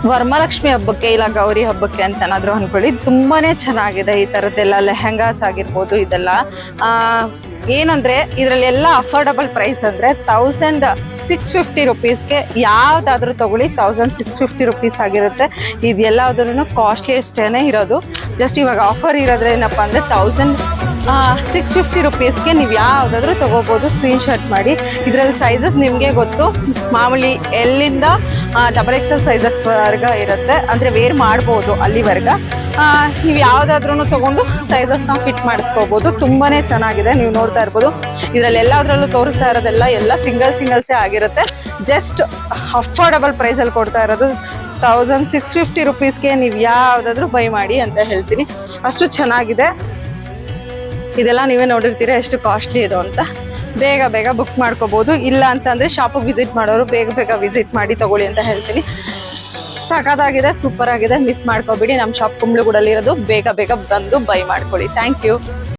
ವರಮಹಾಲಕ್ಷ್ಮಿ ಹಬ್ಬಕ್ಕೆ ಇಲ್ಲ ಗೌರಿ ಹಬ್ಬಕ್ಕೆ ಅಂತ ಏನಾದ್ರು ಅನ್ಕೊಳ್ಳಿ, ತುಂಬಾನೇ ಚೆನ್ನಾಗಿದೆ ಈ ತರದ್ದೆಲ್ಲ ಲೆಹಂಗಾಸ್ ಆಗಿರ್ಬೋದು. ಇದೆಲ್ಲ ಏನಂದ್ರೆ ಇದರಲ್ಲಿ ಎಲ್ಲ ಅಫೋರ್ಡಬಲ್ ಪ್ರೈಸ್ ಅಂದ್ರೆ 1650 ರುಪೀಸ್ಗೆ ಯಾವ್ದಾದ್ರು ತಗೊಳ್ಳಿ 1650 ರುಪೀಸ್ ಆಗಿರುತ್ತೆ. ಇದೆಲ್ಲದೂ ಕಾಸ್ಟ್ಲಿ ಅಷ್ಟೇನೆ ಇರೋದು. ಜಸ್ಟ್ ಇವಾಗ ಆಫರ್ ಇರೋದ್ರೆ ಏನಪ್ಪಾ ಅಂದ್ರೆ 1650 ರುಪೀಸ್ಗೆ ನೀವು ಯಾವುದಾದ್ರೂ ತಗೋಬಹುದು. ಸ್ಕ್ರೀನ್ಶಾಟ್ ಮಾಡಿ. ಇದರಲ್ಲಿ ಸೈಜಸ್ ನಿಮಗೆ ಗೊತ್ತು, ಮಾಮೂಲಿ ಎಲ್ಲಿಂದ XXL ಸೈಜಸ್ ವರ್ಗ ಇರುತ್ತೆ, ಅಂದರೆ ವೇರ್ ಮಾಡ್ಬೋದು ಅಲ್ಲಿವರೆಗ. ನೀವು ಯಾವುದಾದ್ರೂ ತಗೊಂಡು ಸೈಜಸ್ನ ಫಿಟ್ ಮಾಡಿಸ್ಕೋಬಹುದು. ತುಂಬಾನೇ ಚೆನ್ನಾಗಿದೆ, ನೀವು ನೋಡ್ತಾ ಇರ್ಬೋದು. ಇದರಲ್ಲಿ ಎಲ್ಲದರಲ್ಲೂ ತೋರಿಸ್ತಾ ಇರೋದೆಲ್ಲ ಎಲ್ಲ ಸಿಂಗಲ್ಸೇ ಆಗಿರುತ್ತೆ. ಜಸ್ಟ್ ಅಫೋರ್ಡಬಲ್ ಪ್ರೈಸಲ್ಲಿ ಕೊಡ್ತಾ ಇರೋದು 1650 ರುಪೀಸ್ಗೆ ನೀವು ಯಾವುದಾದ್ರೂ ಬೈ ಮಾಡಿ ಅಂತ ಹೇಳ್ತೀನಿ. ಅಷ್ಟು ಚೆನ್ನಾಗಿದೆ. ಇದೆಲ್ಲ ನೀವೇ ನೋಡಿರ್ತೀರ ಎಷ್ಟು ಕಾಸ್ಟ್ಲಿ ಇದು ಅಂತ. ಬೇಗ ಬುಕ್ ಮಾಡ್ಕೋಬಹುದು. ಇಲ್ಲ ಅಂತಂದ್ರೆ ಶಾಪಿಗೆ ವಿಸಿಟ್ ಮಾಡೋರು ಬೇಗ ವಿಸಿಟ್ ಮಾಡಿ ತಗೊಳ್ಳಿ ಅಂತ ಹೇಳ್ತೀನಿ. ಸಖತ್ತಾಗಿದೆ, ಸೂಪರ್ ಆಗಿದೆ, ಮಿಸ್ ಮಾಡ್ಕೋಬೇಡಿ. ನಮ್ಮ ಶಾಪ್ ಕುಂಬ್ಳಗೂಡಲ್ಲಿ ಇರೋದು. ಬೇಗ ಬಂದು ಬೈ ಮಾಡ್ಕೊಳ್ಳಿ. Thank you.